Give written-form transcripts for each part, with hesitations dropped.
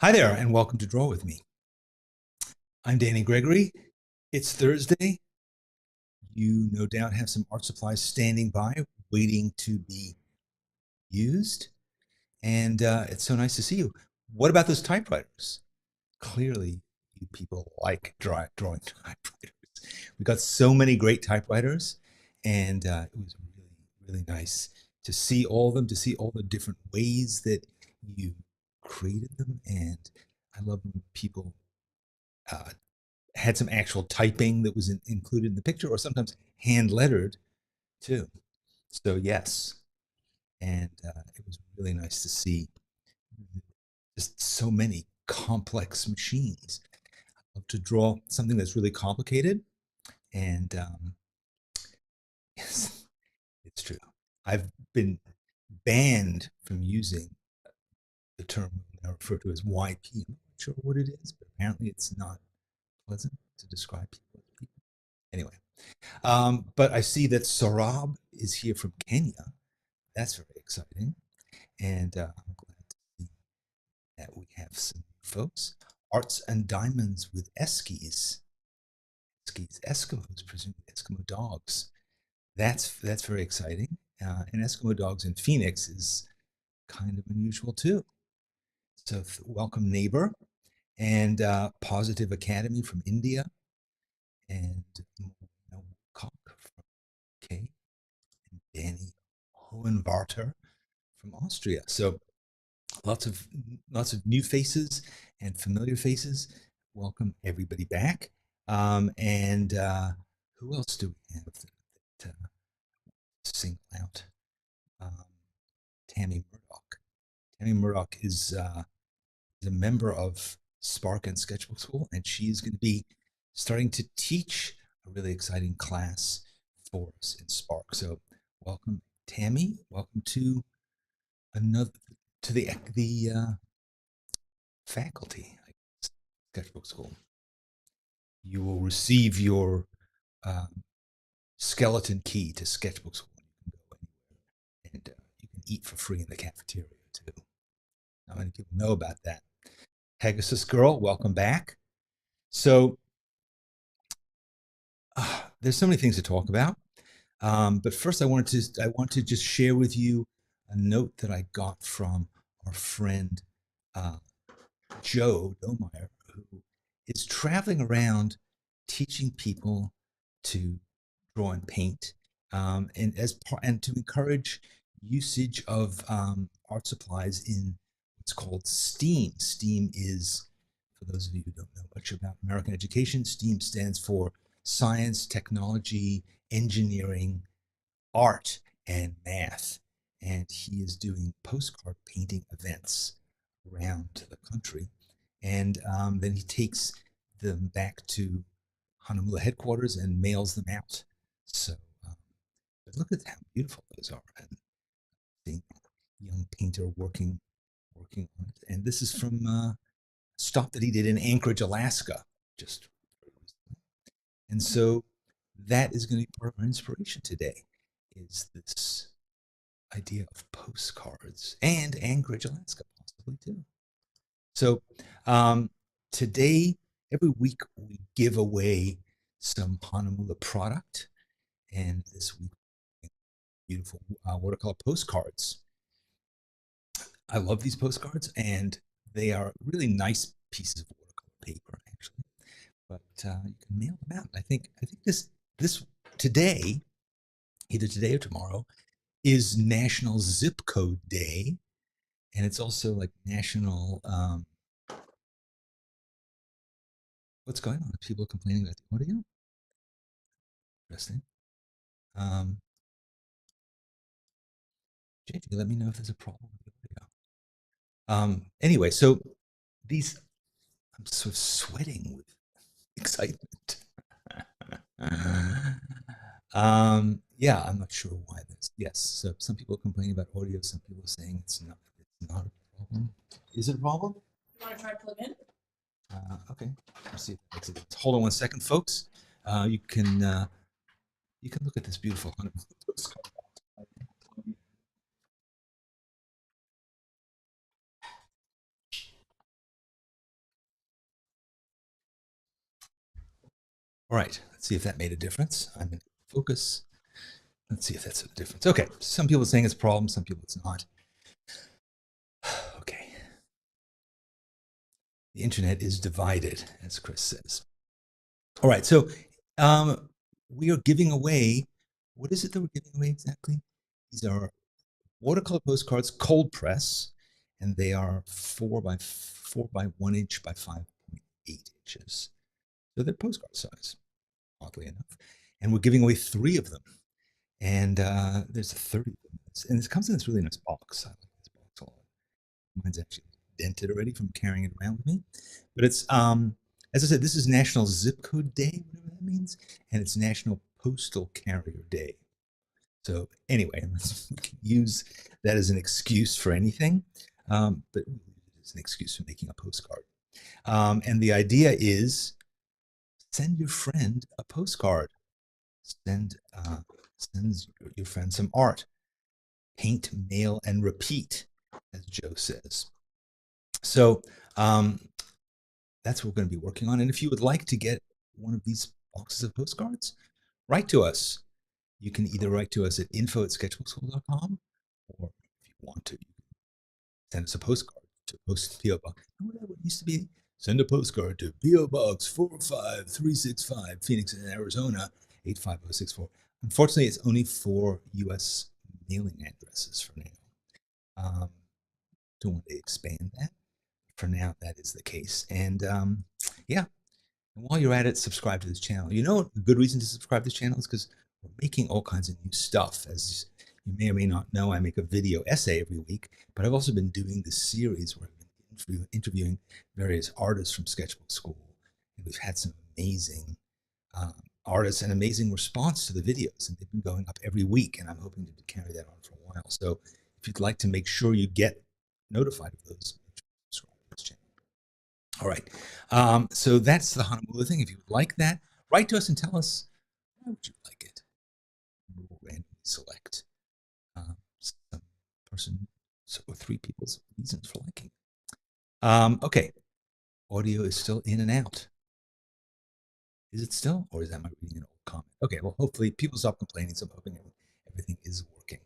Hi there, and welcome to Draw With Me. I'm Danny Gregory. It's Thursday. You no doubt have some art supplies standing by, waiting to be used. And it's so nice to see you. What about those typewriters? Clearly, you people like drawing typewriters. We got so many great typewriters, and it was really, really nice to see all of them, to see all the different ways that you created them. And I love when people uh, had some actual typing that was included in the picture, or sometimes hand lettered too. So yes, and it was really nice to see just so many complex machines. I love to draw something that's really complicated, and yes, it's true. I've been banned from using the term I refer to as YP. I'm not sure what it is, but apparently it's not pleasant to describe people as people. Anyway, but I see that Sarab is here from Kenya. That's very exciting. And I'm glad to see that we have some folks. Arts and Diamonds with Eskies. Eskies, Eskimos, presumably Eskimo dogs. That's very exciting. And Eskimo dogs in Phoenix is kind of unusual too. So welcome, neighbor. And Positive Academy from India. And Cock from UK. And Danny Hohenwarter from Austria. So lots of new faces and familiar faces. Welcome everybody back. And who else do we have that single out? Tammy Murdoch. Tammy Murdoch is a member of Spark and Sketchbook School, and she's going to be starting to teach a really exciting class for us in Spark. So welcome, Tammy. Welcome to another to the faculty, Sketchbook School. You will receive your skeleton key to Sketchbook School. You can go anywhere, and you can eat for free in the cafeteria too. Not many people know about that. Pegasus Girl, welcome back. So there's so many things to talk about, but first I want to just share with you a note that I got from our friend Joe Domeyer, who is traveling around teaching people to draw and paint, and to encourage usage of art supplies in what's called STEAM. STEAM is, for those of you who don't know much about American education, STEAM stands for science, technology, engineering, art, and math. And he is doing postcard painting events around the country. And then he takes them back to Hahnemühle headquarters and mails them out. So, but look at how beautiful those are. And seeing a young painter working on it. And this is from stuff that he did in Anchorage, Alaska, just recently. And so that is going to be part of our inspiration today, is this idea of postcards, and Anchorage, Alaska, possibly too. So today, every week, we give away some Hahnemühle product, and this week, beautiful watercolor postcards. I love these postcards, and they are really nice pieces of watercolor paper, actually. But you can mail them out. I think this today, either today or tomorrow, is National Zip Code Day, and it's also like National. What's going on? People are complaining about the audio. Interesting. JJ, let me know if there's a problem with the audio. Anyway, so these, I'm sort of sweating with excitement. Yeah, I'm not sure why this. Yes, so some people are complaining about audio. Some people are saying it's not a problem. Is it a problem? You want to try plug in? Okay, let's see if that makes it. Hold on one second, folks. You can look at this beautiful postcard. All right, let's see if that made a difference. I'm in focus. Let's see if that's a difference. Okay, some people are saying it's a problem, some people it's not. Okay. The internet is divided, as Chris says. All right, so we are giving away, what is it that we're giving away exactly? These are watercolor postcards, cold press, and they are 4 by 1 inch by 5.8 inches. So they're postcard size, oddly enough. And we're giving away 3 of them. And there's 30 of them. And it comes in this really nice box. I like this box a lot. Mine's actually dented already from carrying it around with me. But it's, as I said, this is National Zip Code Day, whatever that means. And it's National Postal Carrier Day. So anyway, we can use that as an excuse for anything, but it's an excuse for making a postcard. And the idea is send your friend a postcard. Send your friend some art. Paint, mail, and repeat, as Joe says. So that's what we're going to be working on. And if you would like to get one of these boxes of postcards, write to us. You can either write to us at info@sketchbooksoul.com, or if you want to, you can send us a postcard to Post P.O. Box. Remember that what used to be? Send a postcard to P.O. Box 45365, Phoenix, Arizona 85064. Unfortunately, it's only 4 U.S. mailing addresses for now. Don't want to expand that. For now, that is the case. And yeah, and while you're at it, subscribe to this channel. You know, a good reason to subscribe to this channel is because we're making all kinds of new stuff. As you may or may not know, I make a video essay every week, but I've also been doing this series where I've been interviewing various artists from Sketchbook School. And we've had some amazing artists and amazing response to the videos, and they've been going up every week, and I'm hoping to carry that on for a while. So if you'd like to make sure you get notified of those, subscribe to this channel. All right, so that's the Hahnemühle thing. If you would like that, write to us and tell us, why would you like it? We'll randomly select some person or 3 people's reasons for liking it. Okay, audio is still in and out. Is it still, or is that my reading an old comment? Okay, well, hopefully people stop complaining, so I'm hoping everything is working.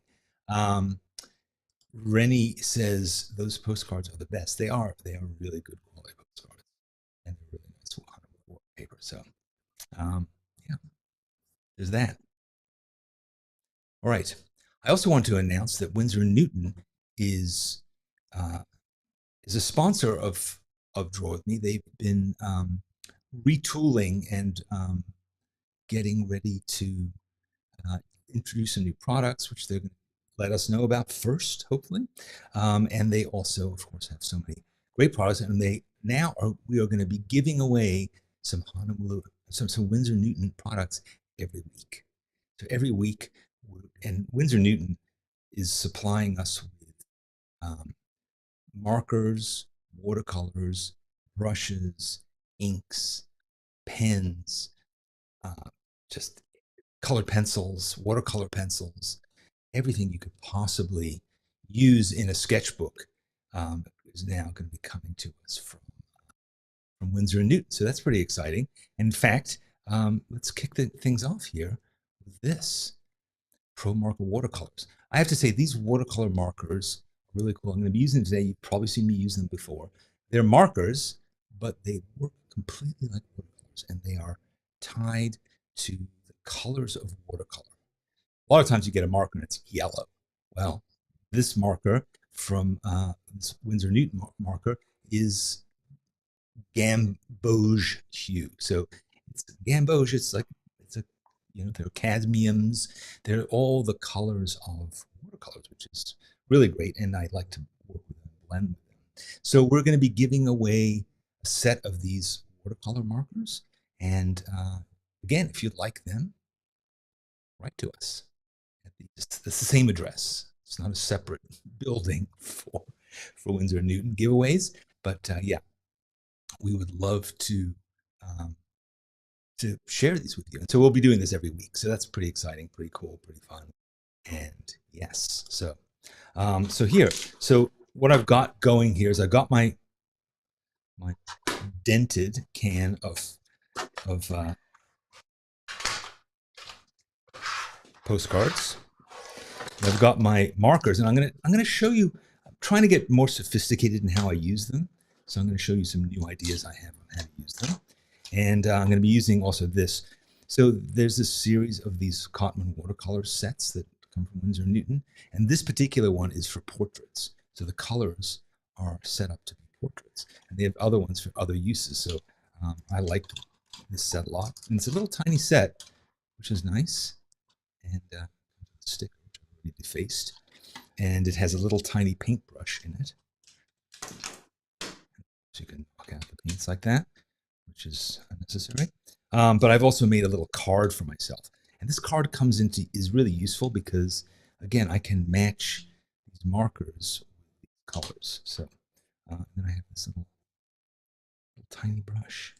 Rennie says those postcards are the best. They are really good quality postcards, and they're really nice paper. So, yeah, there's that. All right. I also want to announce that Winsor Newton is a sponsor of Draw With Me. They've been retooling and getting ready to introduce some new products, which they're going to let us know about first, hopefully. And they also, of course, have so many great products. And we are going to be giving away some Winsor Newton products every week. So every week, and Winsor Newton is supplying us with markers, watercolors, brushes, inks, pens, just colored pencils, watercolor pencils, everything you could possibly use in a sketchbook is now going to be coming to us from Winsor Newton. So that's pretty exciting. And in fact, let's kick things off here with this. Promarker watercolors. I have to say, these watercolor markers are really cool. I'm going to be using them today. You've probably seen me use them before. They're markers, but they work completely like watercolors, and they are tied to the colors of watercolor. A lot of times you get a marker and it's yellow. Well, this marker from this Winsor Newton marker is gamboge hue. So it's gamboge. It's like, they're cadmiums. They're all the colors of watercolors, which is really great. And I like to work with them, blend with them. So we're going to be giving away a set of these watercolor markers. And again, if you'd like them, write to us. It's the same address. It's not a separate building for Winsor Newton giveaways. But yeah, we would love to share these with you. And so we'll be doing this every week. So that's pretty exciting, pretty cool, pretty fun. And yes, so so what I've got going here is I've got my dented can of postcards. I've got my markers, and I'm gonna show you. I'm trying to get more sophisticated in how I use them, so I'm going to show you some new ideas I have on how to use them. And I'm going to be using also this. So there's this series of these Cotman watercolor sets that come from Winsor Newton, and this particular one is for portraits. So the colors are set up to be portraits, and they have other ones for other uses. So I like this set a lot, and it's a little tiny set, which is nice, and sticker which I've already defaced, and it has a little tiny paintbrush in it, so you can knock out the paints like that, which is unnecessary. But I've also made a little card for myself, and this card is really useful because, again, I can match these markers with these colors. So then I have this little tiny brush,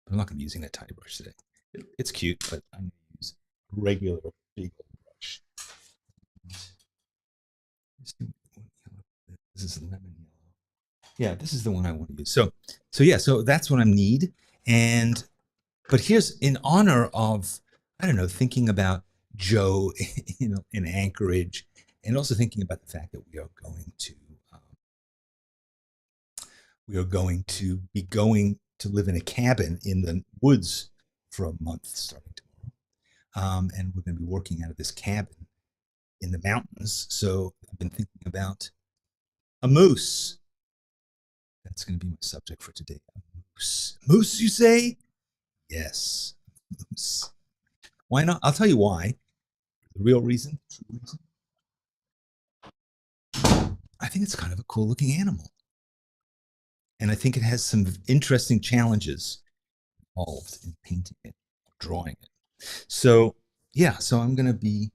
but I'm not going to be using that tiny brush today. It's cute, but I'm going to use a regular big old brush. This is lemon yellow. Yeah, this is the one I want to use. So that's what I need. But here's in honor of, I don't know, thinking about Joe, in Anchorage, and also thinking about the fact that we are going to be going to live in a cabin in the woods for a month starting tomorrow, and we're going to be working out of this cabin in the mountains. So I've been thinking about a moose. That's going to be my subject for today. A moose. Moose, you say? Yes, moose. Why not? I'll tell you why. The real reason, true reason. I think it's kind of a cool looking animal. And I think it has some interesting challenges involved in painting it, drawing it. So, yeah, so I'm going to be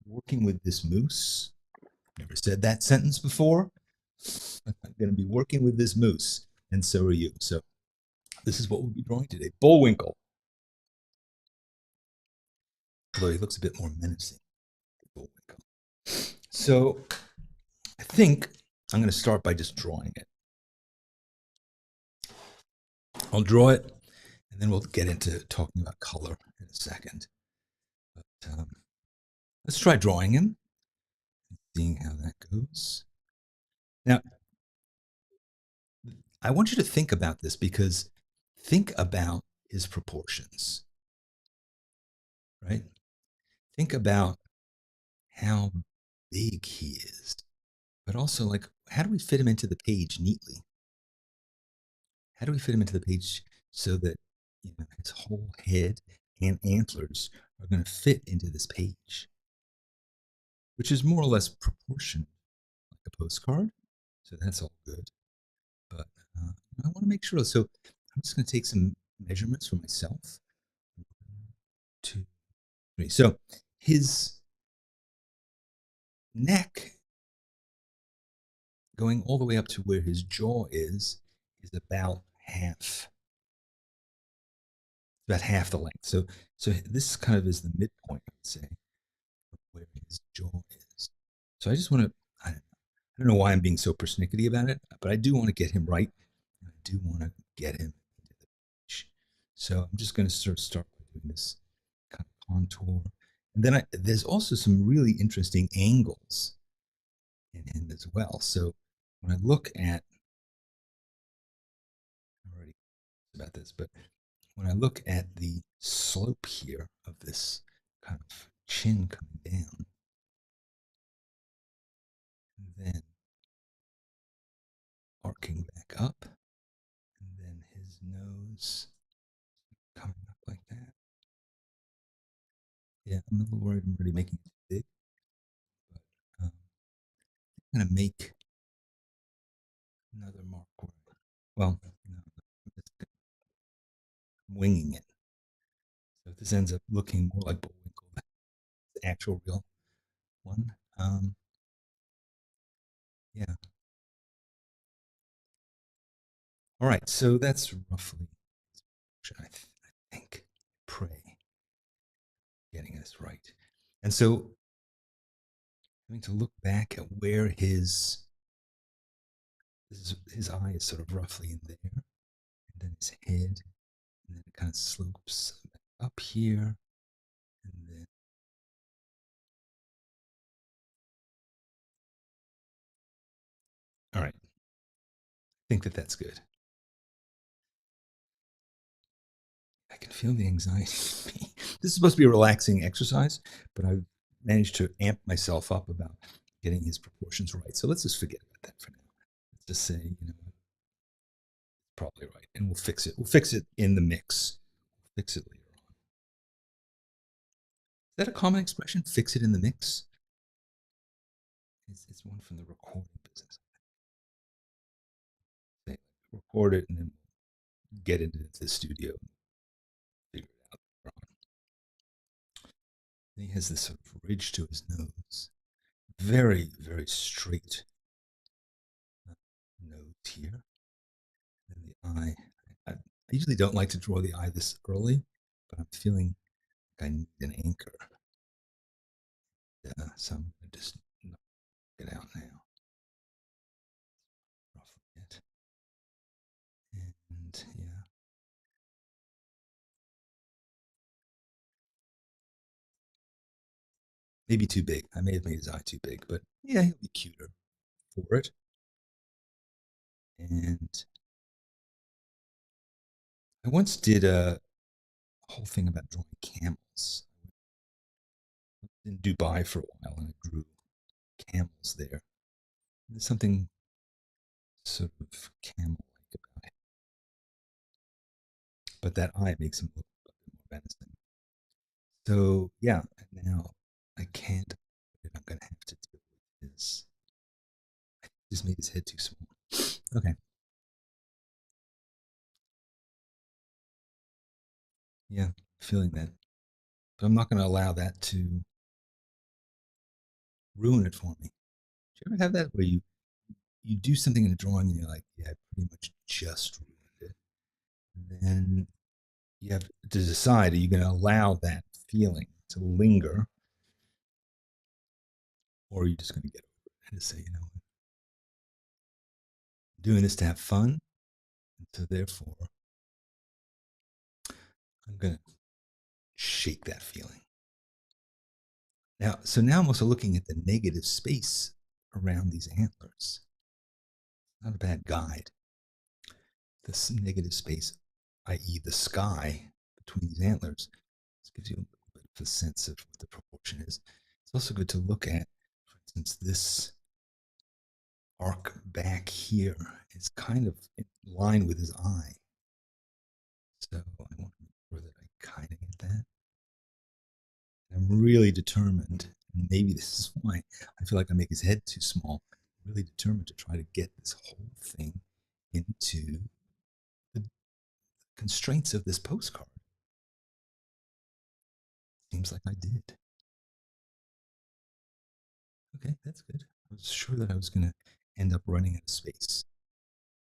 working with this moose. Never said that sentence before. I'm going to be working with this moose, and so are you. So this is what we'll be drawing today. Bullwinkle. Although he looks a bit more menacing. Bullwinkle. So I think I'm going to start by just drawing it. I'll draw it, and then we'll get into talking about color in a second. But let's try drawing him and seeing how that goes. Now, I want you to think about this, because think about his proportions, right? Think about how big he is, but also, like, how do we fit him into the page neatly? How do we fit him into the page so that his whole head and antlers are going to fit into this page, which is more or less proportioned like a postcard. So that's all good. But I want to make sure. So I'm just going to take some measurements for myself. 1, 2, 3. So his neck, going all the way up to where his jaw is about half. About half the length. So this kind of is the midpoint, I would say, of where his jaw is. So I just want to, I don't know why I'm being so persnickety about it, but I do want to get him right. I do want to get him into the page. So I'm just going to start by doing this kind of contour. And then there's also some really interesting angles in him as well. So when I look at, I already about this, but when I look at the slope here of this kind of chin coming down, and then arcing back up, and then his nose coming up like that. Yeah, I'm a little worried I'm already making it too big, but I'm going to make another mark. Well, no, I'm winging it. So if this ends up looking more like Bullwinkle than the actual real one, yeah. All right, so that's roughly, I think, pray getting this right. And so having to look back at where his eye is sort of roughly in there, and then his head, and then it kind of slopes up here, and then think that that's good. I can feel the anxiety. This is supposed to be a relaxing exercise, but I've managed to amp myself up about getting his proportions right. So let's just forget about that for now. Let's just say, probably right, and we'll fix it. We'll fix it in the mix. We'll fix it later on. Is that a common expression? Fix it in the mix? It's one from the recording business. They record it and then get into the studio and figure it out later on. And he has this sort of ridge to his nose. Very, very straight nose here. And the eye. I usually don't like to draw the eye this early, but I'm feeling like I need an anchor. Yeah, so I'm going to just knock it out now. Roughly it. And yeah. Maybe too big. I may have made his eye too big, but yeah, he'll be cuter for it. And I once did a whole thing about drawing camels. I was in Dubai for a while and I drew camels there. There's something sort of camel-like about it. But that eye makes him look a bit more menacing. So yeah, now I can't. I'm gonna have to deal with this. I just made his head too small. Okay. Yeah, feeling that. But I'm not gonna allow that to ruin it for me. Do you ever have that where you do something in a drawing and you're like, yeah, I pretty much just ruined it. And then you have to decide, are you going to allow that feeling to linger, or are you just going to get over it and just say, I'm doing this to have fun, and so therefore I'm going to shake that feeling. Now I'm also looking at the negative space around these antlers. Not a bad guide. This negative space, i.e. the sky between these antlers, this gives you a little bit of a sense of what the proportion is. It's also good to look at, for instance, this arc back here is kind of in line with his eye. So I want to make sure that I kind of get that. I'm really determined, and maybe this is why I feel like I make his head too small. I'm really determined to try to get this whole thing into the constraints of this postcard. Seems like I did. Okay, that's good. I was sure that I was going to end up running out of space,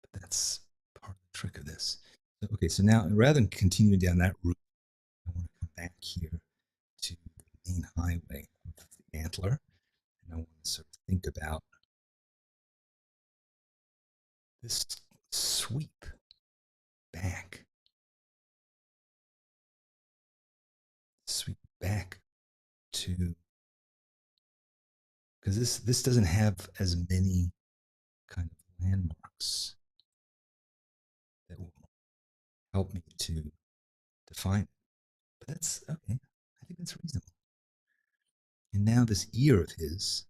but that's part of the trick of this. So, okay, so now rather than continuing down that route, I want to come back here to the main highway of the antler, and I want to sort of think about this sweep back, to, because this doesn't have as many kind of landmarks that will help me to define it. But that's okay. I think that's reasonable. And now this ear of his,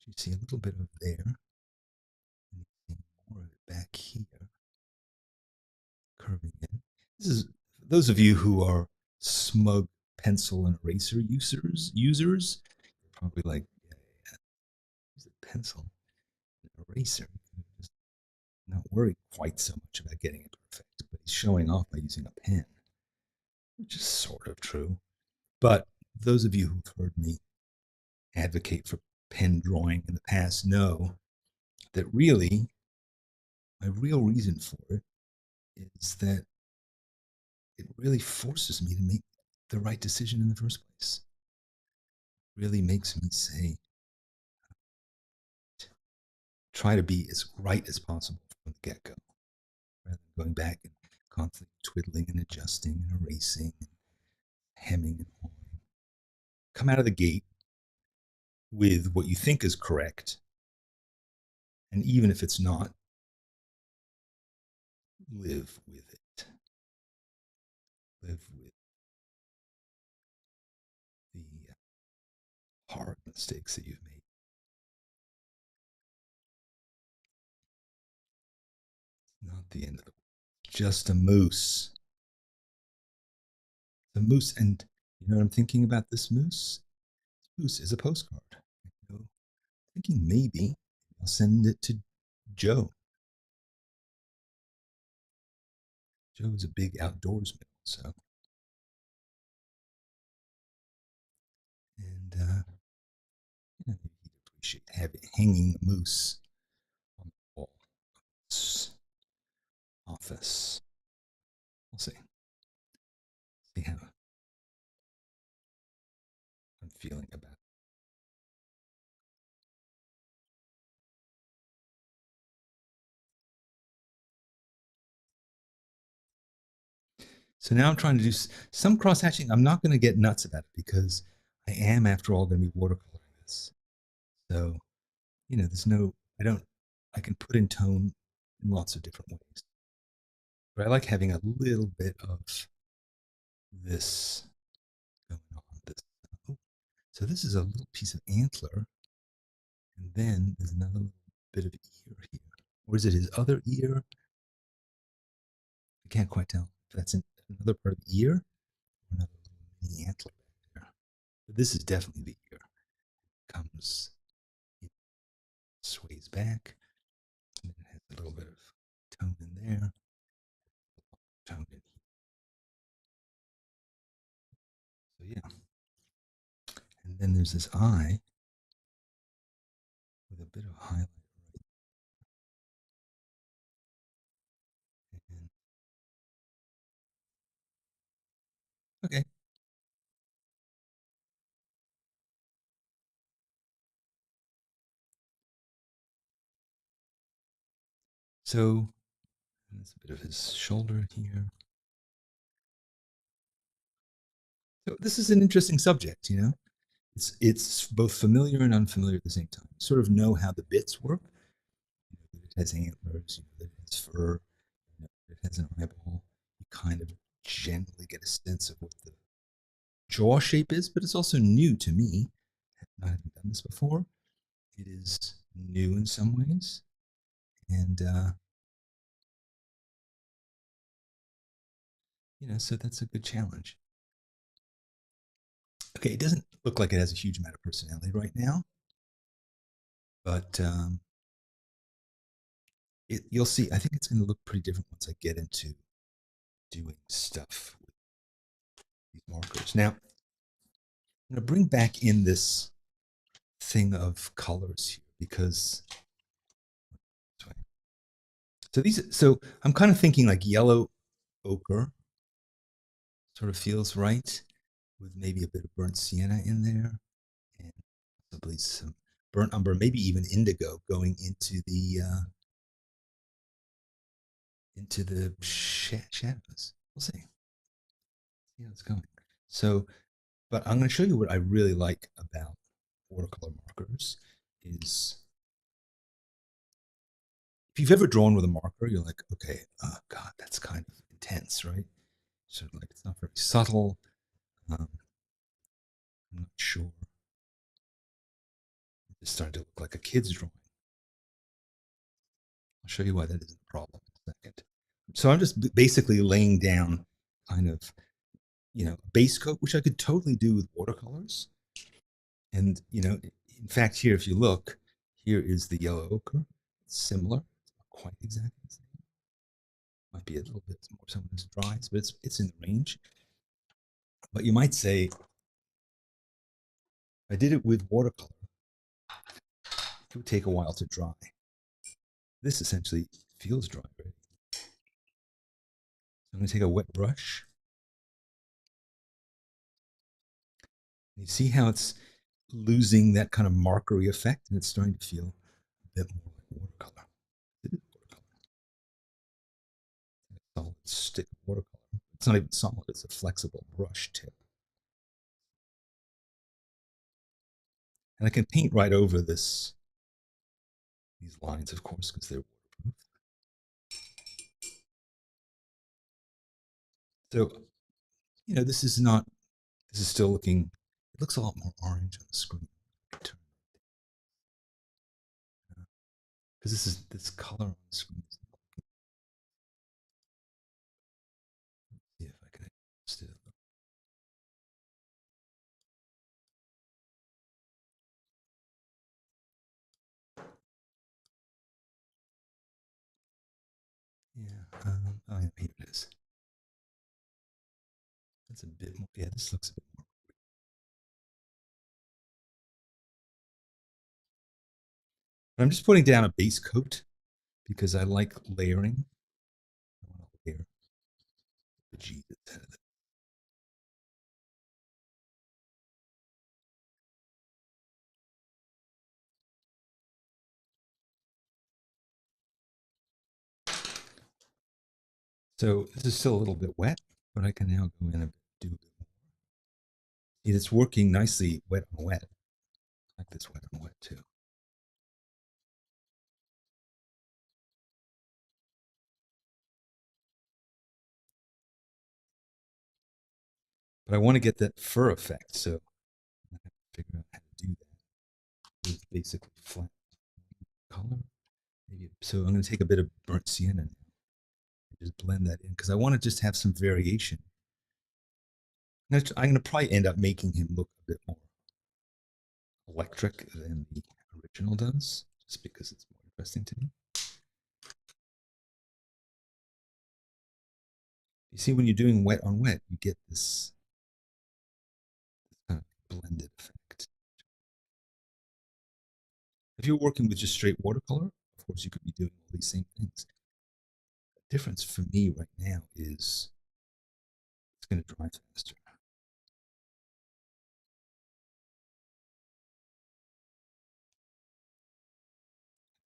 you see a little bit of there, and you see more of it back here, curving in. This is for those of you who are smug pencil and eraser users. You're probably like, yeah, use a pencil and eraser. Just not worry quite so much about getting it perfect, but he's showing off by using a pen, which is sort of true. But those of you who've heard me advocate for pen drawing in the past know that really, my real reason for it is that it really forces me to make the right decision in the first place. It really makes me say, try to be as right as possible from the get-go, rather than going back and constantly twiddling and adjusting and erasing and hemming and hawing. Come out of the gate with what you think is correct, and even if it's not, live with it. Live with the hard mistakes that you've made. Not the end of the world. Just a moose. The moose, and you know what I'm thinking about this moose? This moose is a postcard. You know, thinking maybe I'll send it to Joe. Joe is a big outdoorsman, so and you know, he'd appreciate having hanging a moose on the wall of his office. We'll see. See how I'm feeling about it. So now I'm trying to do some cross hatching. I'm not going to get nuts about it because I am, after all, going to be watercoloring this. So, you know, I can put in tone in lots of different ways. But I like having a little bit of this going on. Oh, so this is a little piece of antler. And then there's another little bit of ear here. Or is it his other ear? I can't quite tell if that's another part of the ear or another little mini antler back there. But this is definitely the ear. Comes, sways back, and then it has a little bit of tone in there, tone in here. So yeah. And then there's this eye with a bit of highlight right. And, okay. So there's a bit of his shoulder here. So this is an interesting subject, you know. It's both familiar and unfamiliar at the same time. You sort of know how the bits work. You know, that it has antlers, you know, that it has fur, you know, that it has an eyeball. You kind of generally get a sense of what the jaw shape is, but it's also new to me. I haven't done this before. It is new in some ways, and you know, so that's a good challenge. Okay, it doesn't look like it has a huge amount of personality right now, but you'll see. I think it's going to look pretty different once I get into doing stuff with these markers. Now, I'm going to bring back in this thing of colors here because so I'm kind of thinking like yellow ochre sort of feels right with maybe a bit of burnt sienna in there and possibly some burnt umber, maybe even indigo going into the shadows. We'll see. See how it's going. So, but I'm going to show you what I really like about watercolor markers is if you've ever drawn with a marker, you're like, okay, oh God, that's kind of intense, right? Sort of like it's not very subtle. I'm not sure. It's starting to look like a kid's drawing. I'll show you why that isn't a problem in a second. So I'm just basically laying down kind of, you know, base coat, which I could totally do with watercolors. And, you know, in fact, here, if you look, here is the yellow ochre. It's similar. It's not quite exactly the same. Might be a little bit more some of this dries, but it's in the range. But you might say, I did it with watercolor. It would take a while to dry. This essentially feels dry already. So I'm going to take a wet brush. You see how it's losing that kind of markery effect, and it's starting to feel a bit more like watercolor. It is watercolor. It's a solid stick of watercolor. It's not even solid, it's a flexible brush tip. And I can paint right over these lines, of course, because they're waterproof. So, this is not, this is still looking, it looks a lot more orange on the screen. Because this color on the screen. See if I can adjust it. Yeah. Oh, yeah, here it is. That's a bit more. Yeah, this looks a bit more. But I'm just putting down a base coat because I like layering. I want to layer the G that's out of it. So this is still a little bit wet, but I can now go in and do a bit more. See, it's working nicely wet on wet. I like this wet on wet too. But I want to get that fur effect, so I have to figure out how to do that. It's basically flat color. Maybe so. I'm going to take a bit of burnt sienna now and just blend that in because I want to just have some variation. I'm going to probably end up making him look a bit more electric than the original does, just because it's more interesting to me. You see, when you're doing wet on wet, you get this kind of blended effect. If you're working with just straight watercolor, of course, you could be doing all these same things. The difference for me right now is it's going to dry faster.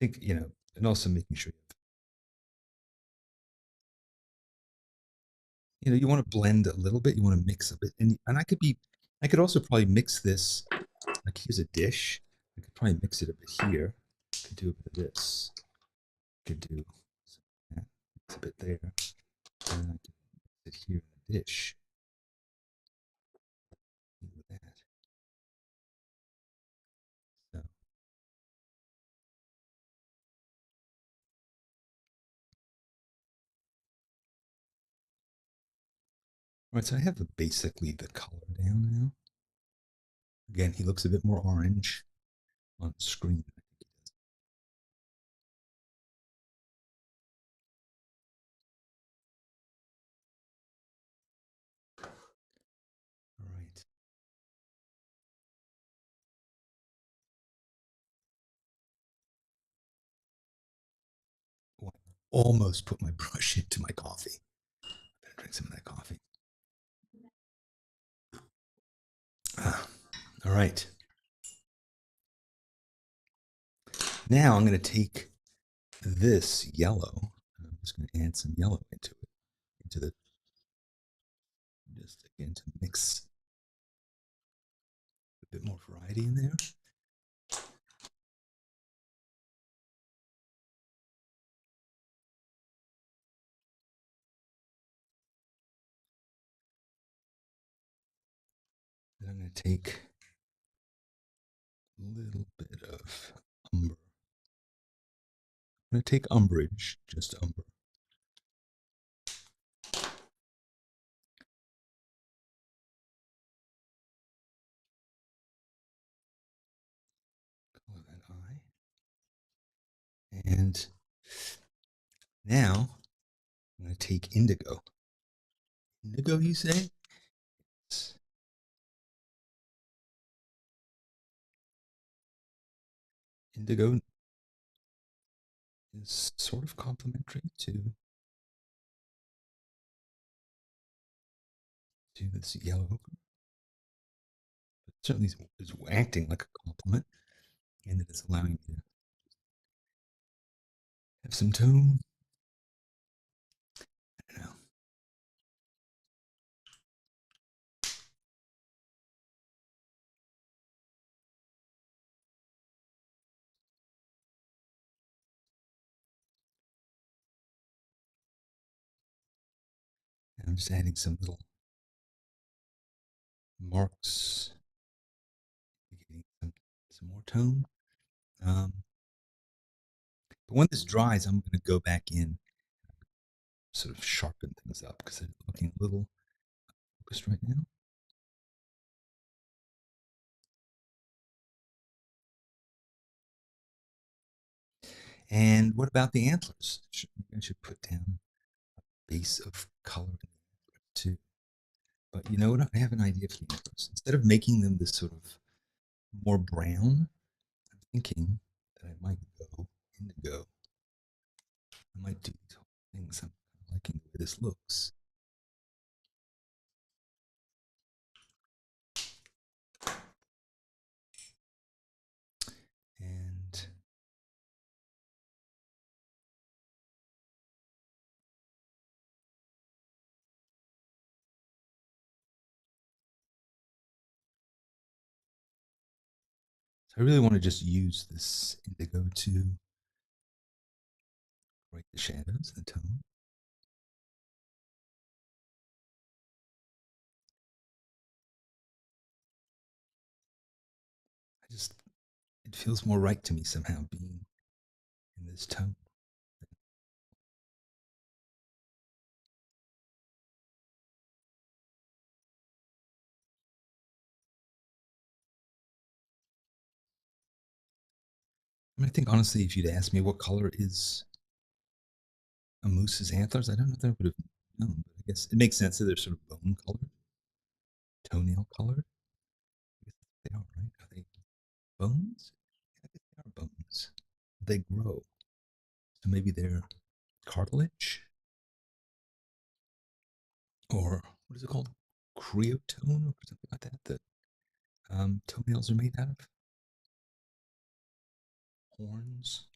I think, and also making sure you want to blend a little bit, you want to mix a bit. And I could also probably mix this, like here's a dish. I could probably mix it a bit here. I could do a bit of this. I could do that, mix a bit there. And I could mix it here in the dish. With that. So. All right, so I have basically the color down now. Again, he looks a bit more orange on the screen. All right. Oh, I almost put my brush into my coffee. I better drink some of that coffee. All right. Now I'm going to take this yellow. I'm just going to add some yellow into it, just again to mix a bit more variety in there. Then I'm going to take a little bit of umber. I'm going to take umbrage, just umber. Color that eye. And now I'm going to take indigo. Indigo, you say? Indigo is sort of complementary to this yellow ochre. But certainly is acting like a complement, and that it's allowing me to have some tone. I don't know. I'm just adding some little marks, getting some more tone. But when this dries, I'm going to go back in, sort of sharpen things up because they're looking a little focused right now. And what about the antlers? Maybe I should put down a base of color in the antlers too. But you know what? I have an idea for the antlers. Instead of making them this sort of more brown, I'm thinking that I might go indigo. I might do these whole things. I'm liking the way this looks. And so I really want to just use this indigo to break the shadows, the tone. It feels more right to me somehow being in this tone. I mean, I think honestly, if you'd asked me what color is a moose's antlers, I don't know that I would have known, but I guess it makes sense that they're sort of bone colored, toenail colored. I guess they are, right? Are they bones? I guess they are bones. They grow. So maybe they're cartilage? Or what is it called? Creotone or something like that toenails are made out of? Horns?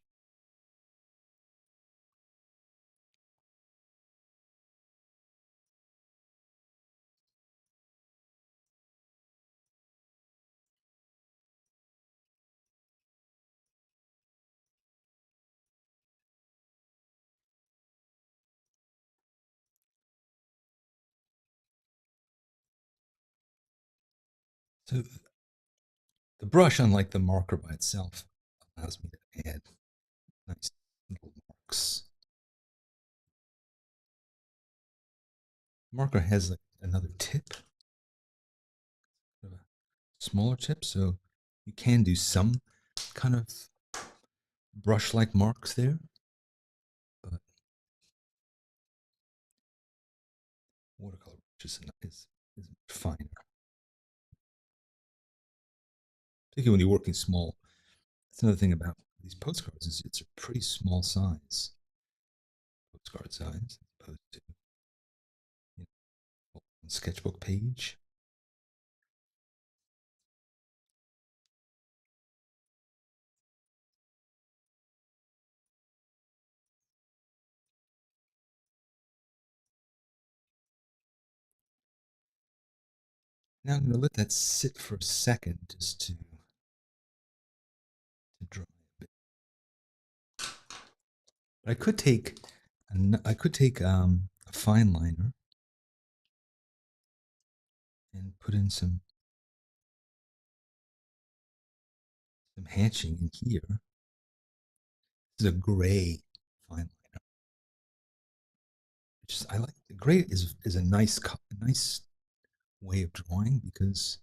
So the brush, unlike the marker by itself, allows me to add nice little marks. The marker has like another tip, a smaller tip, so you can do some kind of brush-like marks there, but watercolor brush is finer. Particularly when you're working small. That's another thing about these postcards is it's a pretty small size, postcard size, as opposed to a sketchbook page. Now I'm going to let that sit for a second just to dry a bit. But I could take a fine liner and put in some hatching in here. This is a gray fine liner. I like the gray is a nice way of drawing because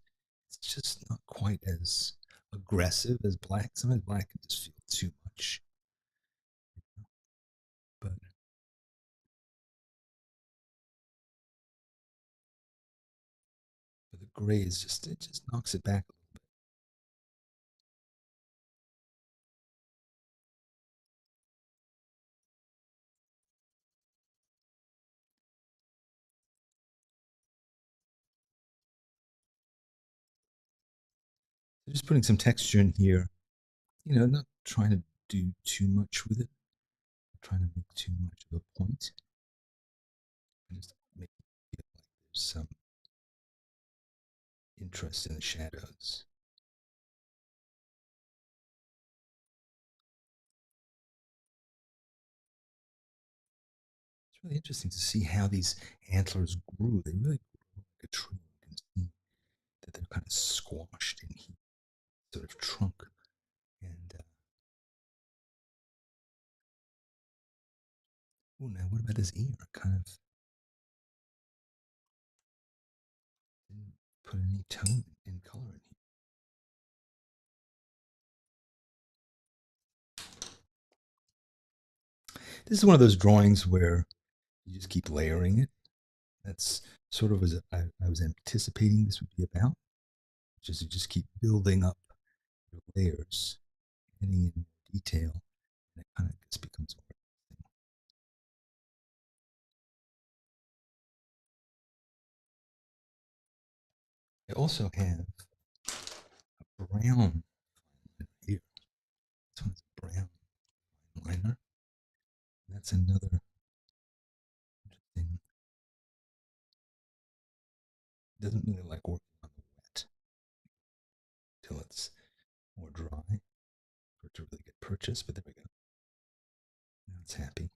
it's just not quite as aggressive as black. Sometimes black can just feel too much. But the gray is it just knocks it back a little bit. So just putting some texture in here, not trying to do too much with it, not trying to make too much of a point. Just make it feel like there's some interest in the shadows. really interesting to see how these antlers grew. They really grew like a tree. You can see that they're kind of squashed in here, sort of trunk. And oh, now what about his ear? Kind of didn't put any tone and color in here. This is one of those drawings where you just keep layering it. That's sort of as I was anticipating this would be about, which is to just keep building up your layers, getting in detail, and it kind of just becomes more interesting. I also have a brown here. This one's brown liner. That's another interesting. It doesn't really like working on the wet until it's more dry for it to really get purchased, but there we go. Now it's happy.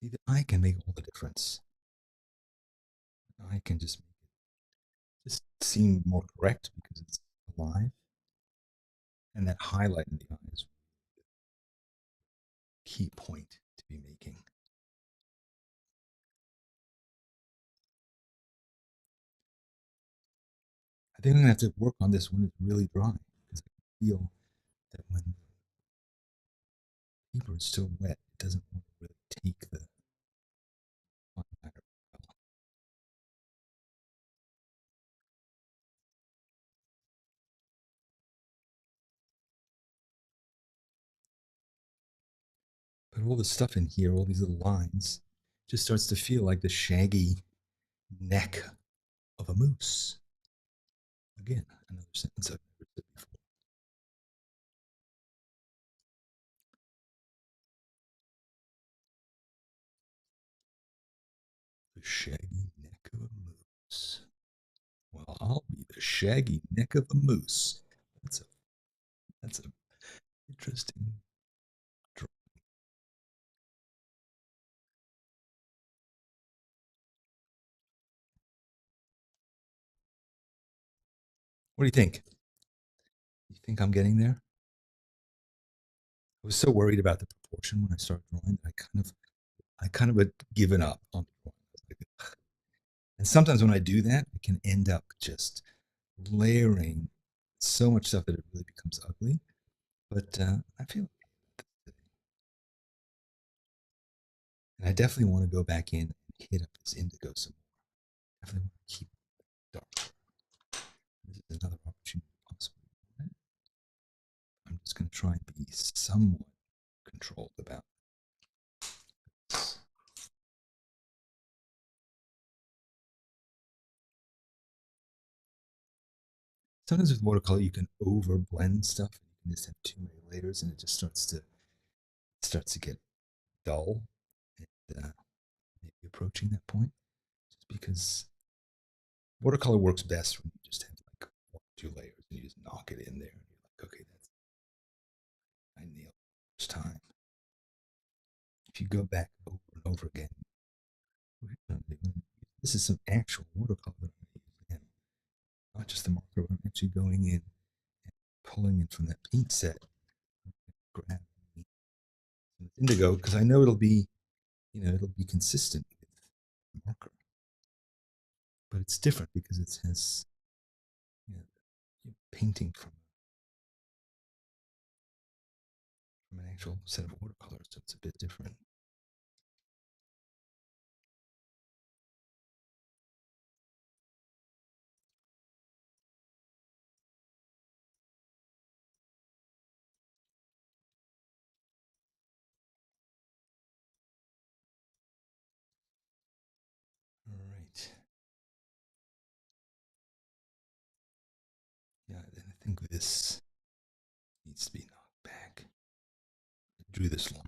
See, the eye can make all the difference. The eye can just make it just seem more correct because it's alive. And that highlight in the eye is a key point to be making. I think I'm gonna have to work on this when it's really dry because I can feel that when the paper is still wet, it doesn't want to really take the liner well. But all the stuff in here, all these little lines, just starts to feel like the shaggy neck of a moose. Again, another sentence I've never said before. The shaggy neck of a moose. Well, I'll be the shaggy neck of a moose. That's a that's a interesting drawing. What do you think? You think I'm getting there? I was so worried about the proportion when I started drawing that I kind of had given up on the drawing. And sometimes when I do that, I can end up just layering so much stuff that it really becomes ugly. But I feel, and I definitely want to go back in and hit up this indigo some more. Definitely want to keep it dark. This is another opportunity possible. I'm just going to try and be somewhat controlled about this. Sometimes with watercolor, you can over blend stuff. You can just have too many layers, and it just starts to get dull. And maybe approaching that point, just because watercolor works best when you just have like 1 or 2 layers and you just knock it in there, and you're like, okay, that's I nailed it first time. If you go back over and over again, this is some actual watercolor that I'm using, not just the marker, but I'm actually going in and pulling it from that paint set, grab indigo because I know it'll be, it'll be consistent with the marker, but it's different because it has, you're painting from an actual set of watercolors, so it's a bit different. All right. Yeah, I think this needs to be knocked back. I drew this line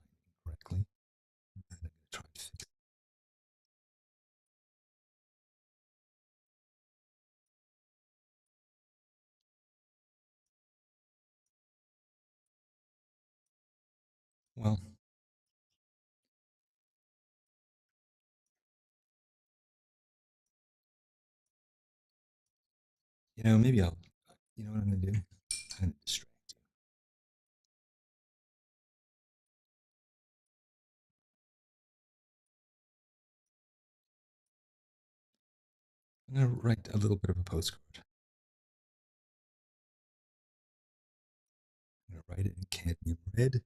correctly. I'm going to try to fix it. Well, maybe you know what I'm going to do? I'm going to distract you. I'm going to write a little bit of a postcard. I'm going to write it in cadmium red.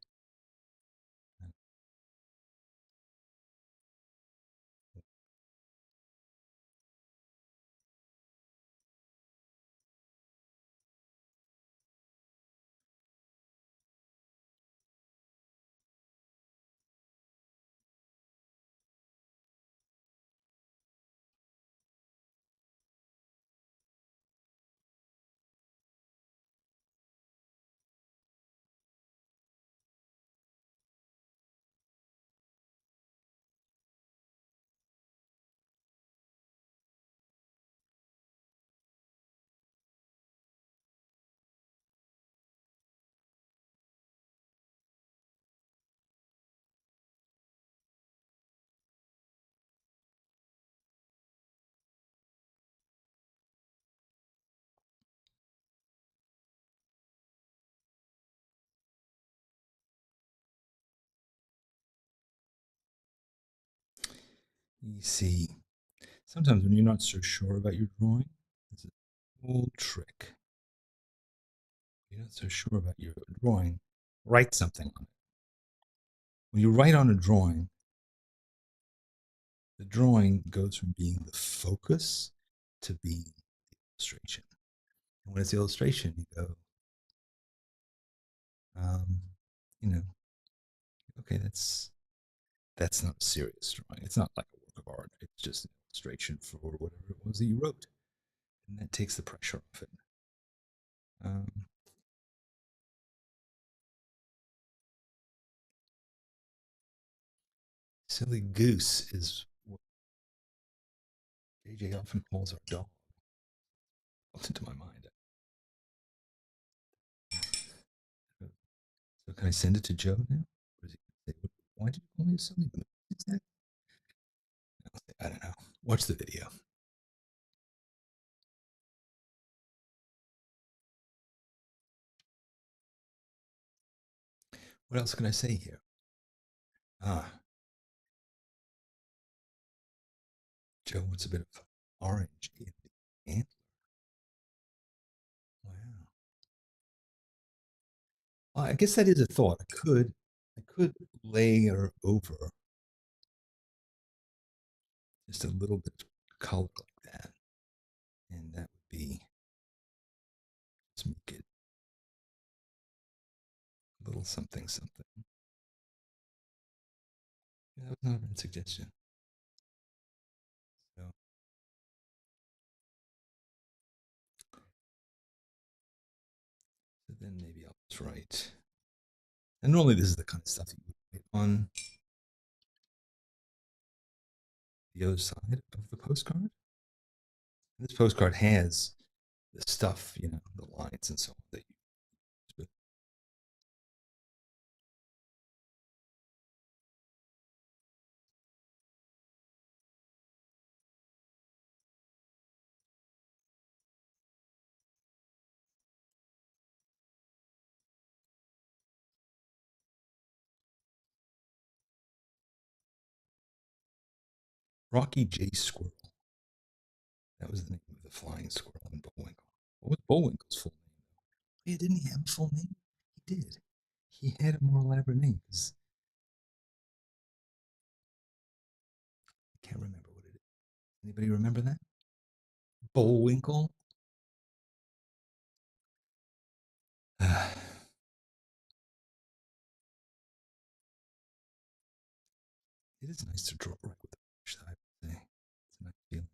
You see, sometimes when you're not so sure about your drawing, it's an old trick. You're not so sure about your drawing, write something on it. When you write on a drawing, the drawing goes from being the focus to being the illustration. And when it's the illustration, you go, um, you know, okay, that's not a serious drawing. It's not like a work of art. It's just an illustration for whatever it was that you wrote, and that takes the pressure off it. Silly goose is what JJ often calls our dog. What's into my mind? So can I send it to Joe now? Or is he gonna say, why did you call me a silly goose? Exactly. I don't know. Watch the video. What else can I say here? Joe wants a bit of orange in the antler. Wow. Well, I guess that is a thought. I could layer over just a little bit of color like that, and that would be just make it a little something something. Yeah, that was not a bad suggestion. So, so then maybe I'll just write. And normally this is the kind of stuff that you would write on the other side of the postcard. And this postcard has the stuff, the lines and so on that you use. But Rocky J. Squirrel. That was the name of the flying squirrel in Bullwinkle. What was Bullwinkle's full name? Yeah, didn't he have a full name? He did. He had a more elaborate name. I can't remember what it is. Anybody remember that? Bullwinkle? It is nice to draw right with the brush, I would say. It's a nice feeling.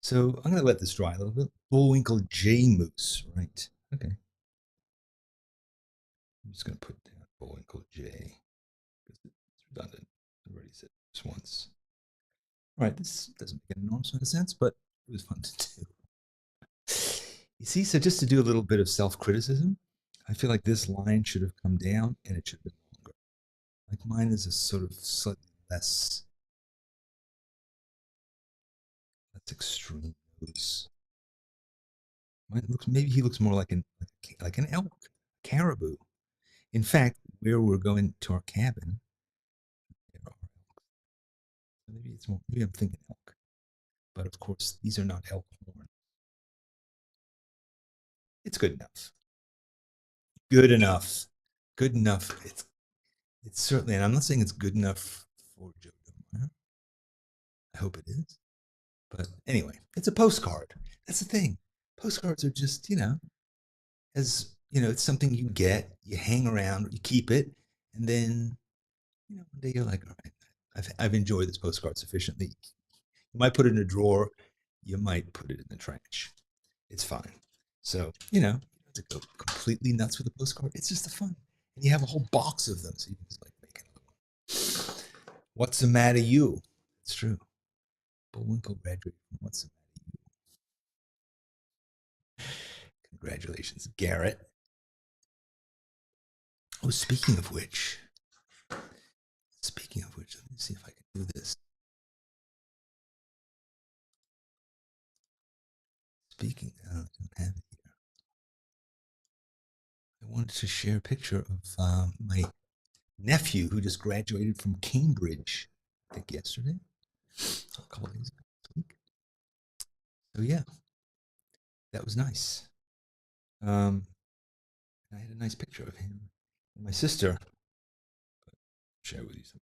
So I'm going to let this dry a little bit. Bullwinkle J Moose, right? Okay. I'm just going to put down Bullwinkle J because it's redundant. I've already said this once. All right, this doesn't make an enormous amount of sense, but it was fun to do. You see, so just to do a little bit of self-criticism, I feel like this line should have come down and it should have been longer. Like mine is a sort of slightly less extreme nose. Mine looks, maybe he looks more like an elk, caribou. In fact, where we're going to our cabin, there are elk. So maybe it's more. Maybe I'm thinking elk, but of course these are not elk horns. It's good enough. Good enough. Good enough. It's certainly, and I'm not saying it's good enough for Joe Meyer. I hope it is. But anyway, it's a postcard. That's the thing. Postcards are just, as it's something you get, you hang around, you keep it, and then one day you're like, all right, I've enjoyed this postcard sufficiently. You might put it in a drawer, you might put it in the trash. It's fine. So you don't have to go completely nuts with a postcard. It's just the fun, and you have a whole box of them, so you can just like make it. What's the matter, you? It's true. Bullwinkle graduated from What's the Matter, you? Congratulations, Garrett. Oh, speaking of which, let me see if I can do this. I don't have it here. I wanted to share a picture of my nephew who just graduated from Cambridge, I think yesterday, a couple days ago, this week. So yeah, that was nice. I had a nice picture of him and my sister. Share with you some,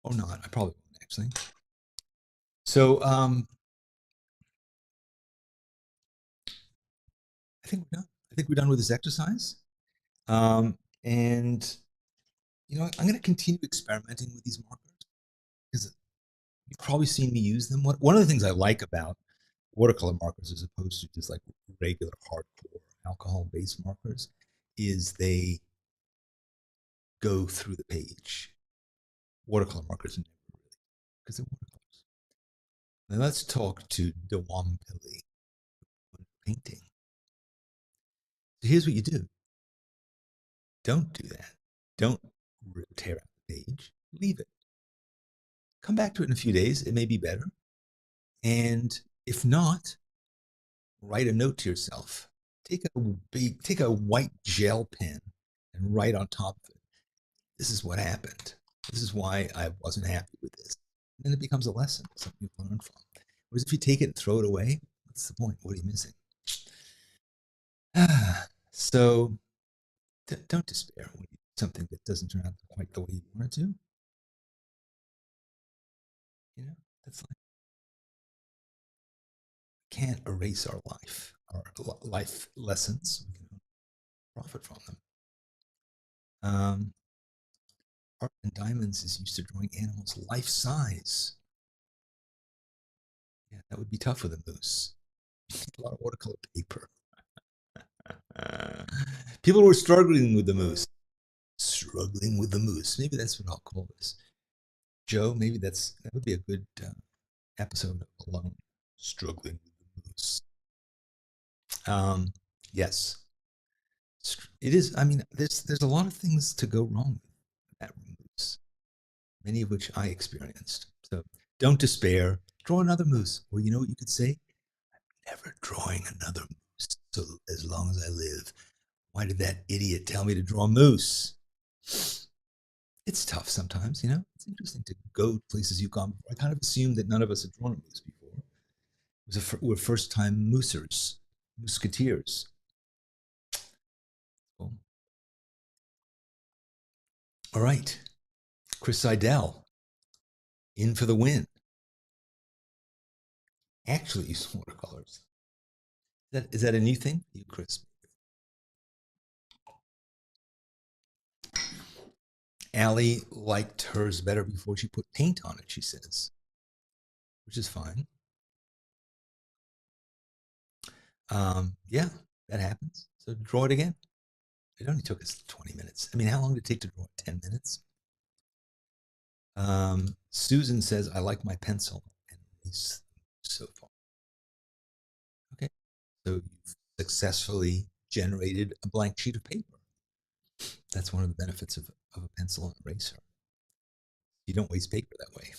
or not? I probably won't actually. So I think we're done. I think we're done with this exercise. And I'm going to continue experimenting with these markers because you've probably seen me use them. One of the things I like about watercolor markers, as opposed to just like regular hardcore alcohol-based markers, is they go through the page. Watercolor markers never really, because they're watercolors. Now let's talk to Dewam Pillay on painting. So here's what you do. Don't do that. Don't tear out the page. Leave it. Come back to it in a few days. It may be better. And if not, write a note to yourself. Take a white gel pen and write on top of it, this is what happened. This is why I wasn't happy with this. And then it becomes a lesson, something you learn from. Whereas if you take it and throw it away, what's the point? What are you missing? So don't despair when you do something that doesn't turn out quite the way you want it to. That's like, can't erase our life lessons. We can profit from them. Art and Diamonds is used to drawing animals life size. Yeah, that would be tough with a moose. A lot of watercolor paper. People were struggling with the moose. Struggling with the moose. Maybe that's what I'll call this. Joe, maybe that would be a good episode alone. Struggling with the moose. Yes, it is. I mean, there's a lot of things to go wrong with that moose, many of which I experienced. So don't despair. Draw another moose, or you know what you could say? I'm never drawing another moose. So as long as I live, why did that idiot tell me to draw a moose? It's tough sometimes, It's interesting to go places you've gone before. I kind of assumed that none of us had drawn a moose before. We're first-time moosers, musketeers. Cool. All right, Chris Seidel, in for the win. Actually use watercolors. Is that a new thing? You, Chris? Allie liked hers better before she put paint on it, she says, which is fine. Yeah, that happens. So draw it again. It only took us 20 minutes. I mean, how long did it take to draw it? 10 minutes? Susan says, I like my pencil. And he's so far. Okay. So you've successfully generated a blank sheet of paper. That's one of the benefits of a pencil and eraser. You don't waste paper that way.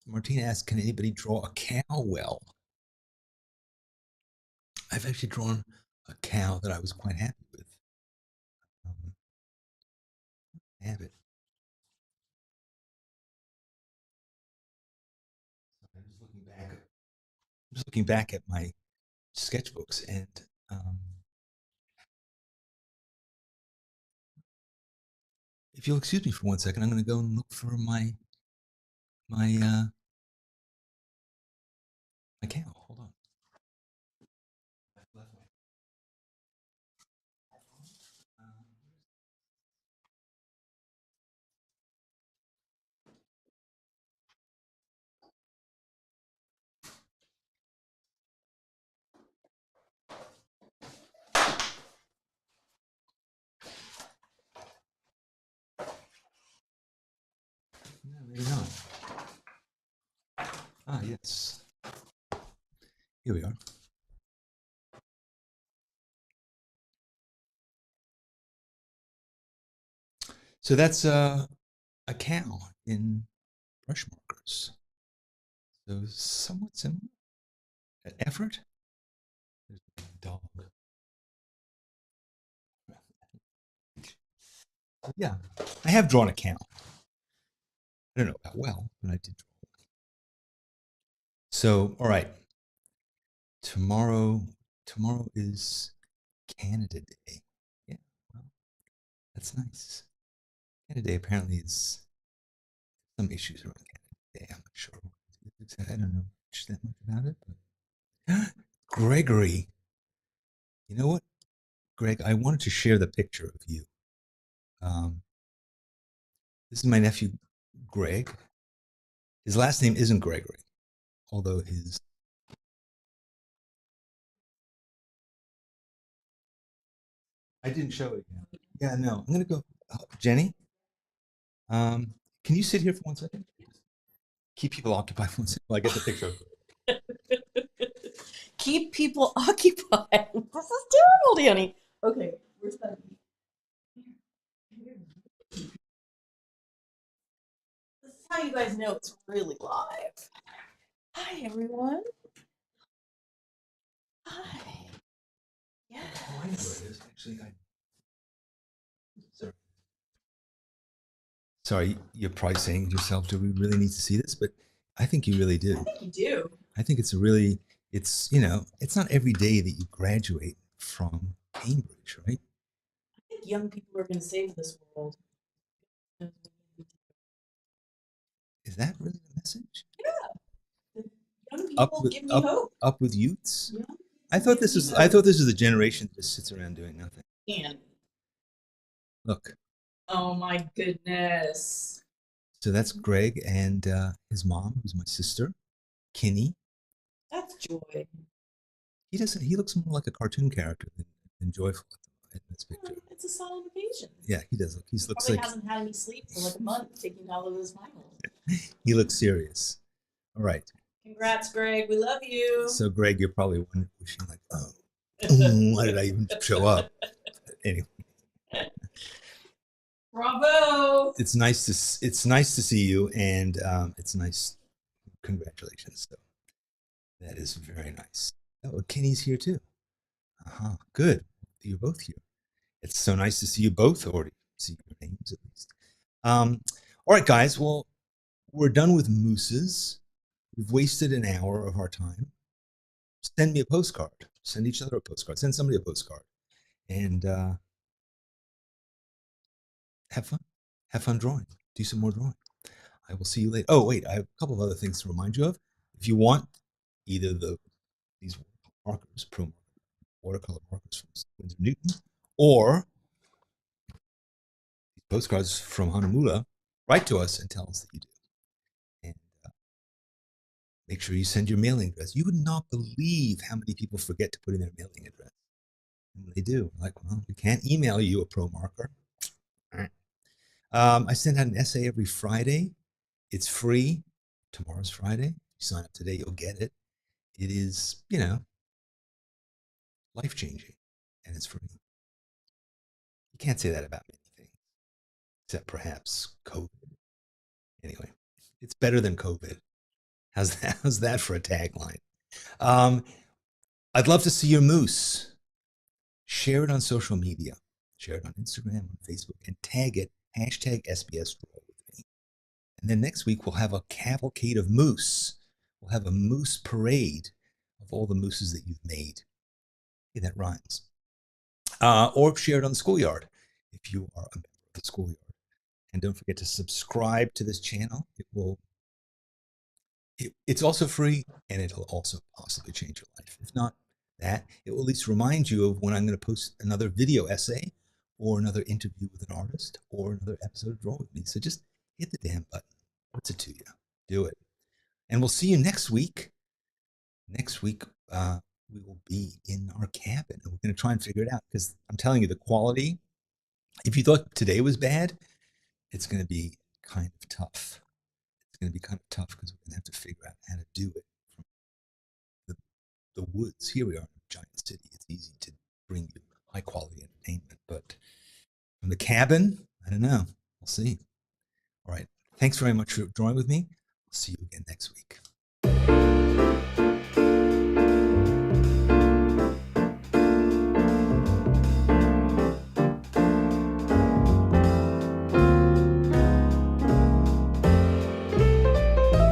Martina asks, can anybody draw a cow well? I've actually drawn a cow that I was quite happy with. I have it. I'm just looking back at my sketchbooks, and if you'll excuse me for 1 second, I'm going to go and look for my cow. Hold on. No, maybe not. Ah, yes. Here we are. So that's a cow in brush markers. So somewhat similar. Effort. There's a dog. Yeah, I have drawn a cow. I don't know about well, but I did draw one. So, all right. Tomorrow is Canada Day. Yeah, well, that's nice. Canada Day apparently is some issues around Canada Day. I'm not sure. I don't know that much about it, but Gregory. You know what, Greg? I wanted to share the picture of you. This is my nephew, Greg. His last name isn't Gregory, although his. I didn't show it yet. Yeah, no. I'm gonna go. Jenny, can you sit here for 1 second? Keep people occupied for 1 second while I get the picture. Keep people occupied. This is terrible, Danny. Okay, where's that? This is how you guys know it's really live. Hi, everyone. Hi. Yes. Sorry, you're probably saying to yourself, do we really need to see this? But I think you really do. I think you do. I think it's a really, it's, you know, it's not every day that you graduate from Cambridge, right? I think young people are going to save this world. Is that really the message? Yeah. Young people give me hope. Up with youths? Yeah. I thought this was the generation that just sits around doing nothing. And look. Oh my goodness. So that's Greg and his mom, who's my sister, Kinney. That's Joy. He looks more like a cartoon character than joyful in this picture. It's a solemn occasion. Yeah, he does look. He looks like hasn't had any sleep for like a month, taking all of his finals. He looks serious. All right. Congrats, Greg. We love you. So, Greg, you're probably wishing like, oh, why did I even show up? Anyway. Bravo. It's nice to see you, and it's nice. Congratulations. So that is very nice. Oh, Kenny's here too. Good. You're both here. It's so nice to see you both, or see your names at least. All right, guys. Well, we're done with mooses. We've wasted an hour of our time. Send me a postcard. Send each other a postcard. Send somebody a postcard, and have fun. Have fun drawing. Do some more drawing. I will see you later. Oh, wait, I have a couple of other things to remind you of. If you want either these markers, watercolor markers from Winsor Newton, or these postcards from Hahnemühle, write to us and tell us that you do. And make sure you send your mailing address. You would not believe how many people forget to put in their mailing address. And they do. Like, well, we can't email you a pro marker. All right. I send out an essay every Friday. It's free. Tomorrow's Friday. If you sign up today, you'll get it. It is, life-changing. and it's free. You can't say that about many things, except perhaps COVID. Anyway, it's better than COVID. How's that? How's that for a tagline? I'd love to see your moose. Share it on social media. Share it on Instagram, on Facebook, and tag it, hashtag SBS Draw with me. And then next week, we'll have a cavalcade of moose. We'll have a moose parade of all the mooses that you've made. Hey, that rhymes. Or share it on the schoolyard if you are a member of the schoolyard. And don't forget to subscribe to this channel. It's also free, and it'll also possibly change your life. If not that, it will at least remind you of when I'm going to post another video essay or another interview with an artist or another episode of Draw With Me. So just hit the damn button. What's it to you? Do it. And we'll see you next week. Next week, we will be in our cabin, and we're going to try and figure it out, because I'm telling you, the quality, if you thought today was bad, it's going to be kind of tough. It's going to be kind of tough because we're going to have to figure out how to do it from the woods. Here we are in a giant city. It's easy to bring you high quality entertainment, but from the cabin, I don't know. We'll see. All right. Thanks very much for drawing with me. I'll see you again next week.